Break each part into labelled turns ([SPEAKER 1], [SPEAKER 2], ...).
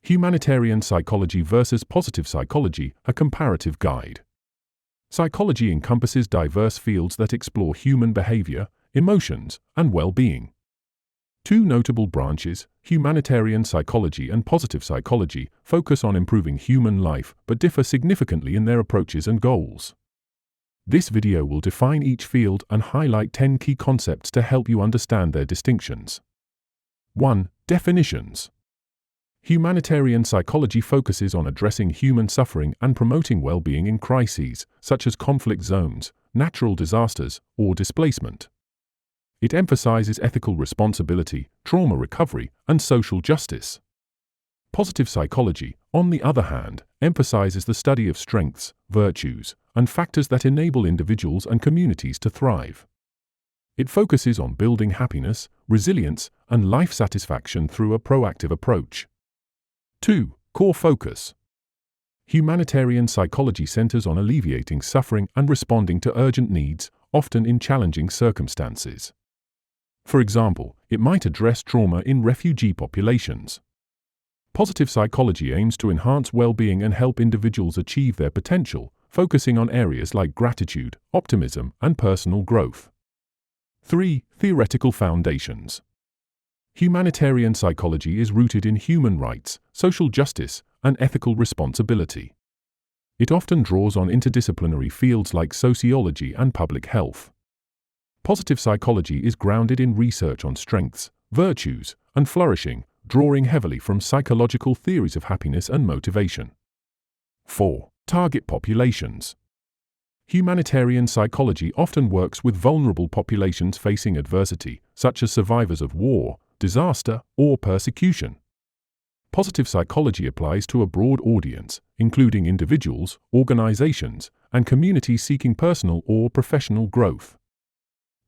[SPEAKER 1] Humanitarian Psychology versus Positive Psychology, a comparative guide. Psychology encompasses diverse fields that explore human behavior, emotions, and well-being. Two notable branches, humanitarian psychology and positive psychology, focus on improving human life but differ significantly in their approaches and goals. This video will define each field and highlight 10 key concepts to help you understand their distinctions. 1. Definitions. Humanitarian psychology focuses on addressing human suffering and promoting well-being in crises, such as conflict zones, natural disasters, or displacement. It emphasizes ethical responsibility, trauma recovery, and social justice. Positive psychology, on the other hand, emphasizes the study of strengths, virtues, and factors that enable individuals and communities to thrive. It focuses on building happiness, resilience, and life satisfaction through a proactive approach. 2. Core focus. Humanitarian psychology centers on alleviating suffering and responding to urgent needs, often in challenging circumstances. For example, it might address trauma in refugee populations. Positive psychology aims to enhance well-being and help individuals achieve their potential, focusing on areas like gratitude, optimism, and personal growth. 3. Theoretical foundations. Humanitarian psychology is rooted in human rights, social justice, and ethical responsibility. It often draws on interdisciplinary fields like sociology and public health. Positive psychology is grounded in research on strengths, virtues, and flourishing, drawing heavily from psychological theories of happiness and motivation. 4. Target populations. Humanitarian psychology often works with vulnerable populations facing adversity, such as survivors of war, disaster, or persecution. Positive psychology applies to a broad audience, including individuals, organizations, and communities seeking personal or professional growth.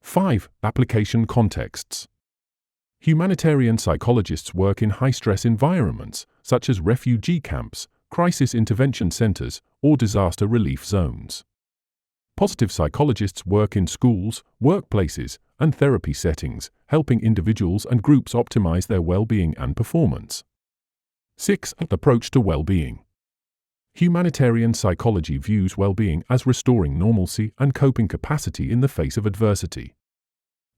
[SPEAKER 1] 5. Application contexts. Humanitarian psychologists work in high-stress environments, such as refugee camps, crisis intervention centers, or disaster relief zones. Positive psychologists work in schools, workplaces, and therapy settings, helping individuals and groups optimize their well-being and performance. 6. Approach to well-being. Humanitarian psychology views well-being as restoring normalcy and coping capacity in the face of adversity.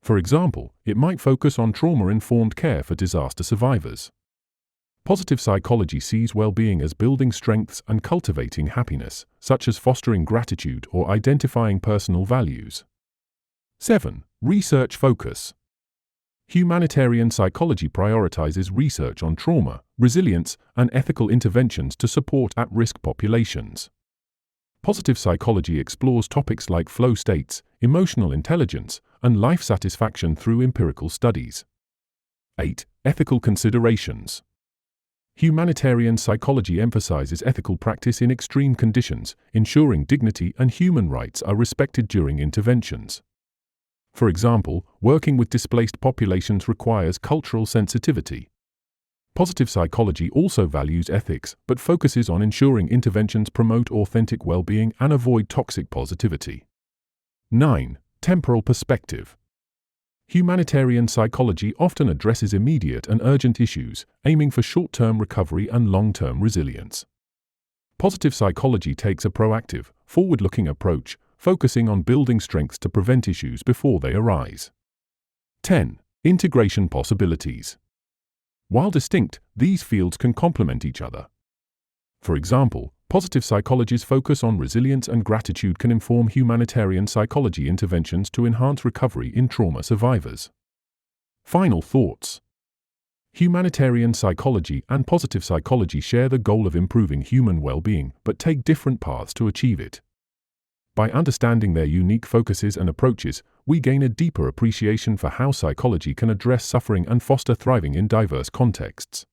[SPEAKER 1] For example, it might focus on trauma-informed care for disaster survivors. Positive psychology sees well-being as building strengths and cultivating happiness, such as fostering gratitude or identifying personal values. 7. Research focus. Humanitarian psychology prioritizes research on trauma, resilience, and ethical interventions to support at-risk populations. Positive psychology explores topics like flow states, emotional intelligence, and life satisfaction through empirical studies. 8. Ethical considerations. Humanitarian psychology emphasizes ethical practice in extreme conditions, ensuring dignity and human rights are respected during interventions. For example, working with displaced populations requires cultural sensitivity. Positive psychology also values ethics, but focuses on ensuring interventions promote authentic well-being and avoid toxic positivity. 9. Temporal perspective. Humanitarian psychology often addresses immediate and urgent issues, aiming for short-term recovery and long-term resilience. Positive psychology takes a proactive, forward-looking approach, focusing on building strengths to prevent issues before they arise. 10. Integration possibilities. While distinct, these fields can complement each other. For example, positive psychology's focus on resilience and gratitude can inform humanitarian psychology interventions to enhance recovery in trauma survivors. Final thoughts. Humanitarian psychology and positive psychology share the goal of improving human well-being, but take different paths to achieve it. By understanding their unique focuses and approaches, we gain a deeper appreciation for how psychology can address suffering and foster thriving in diverse contexts.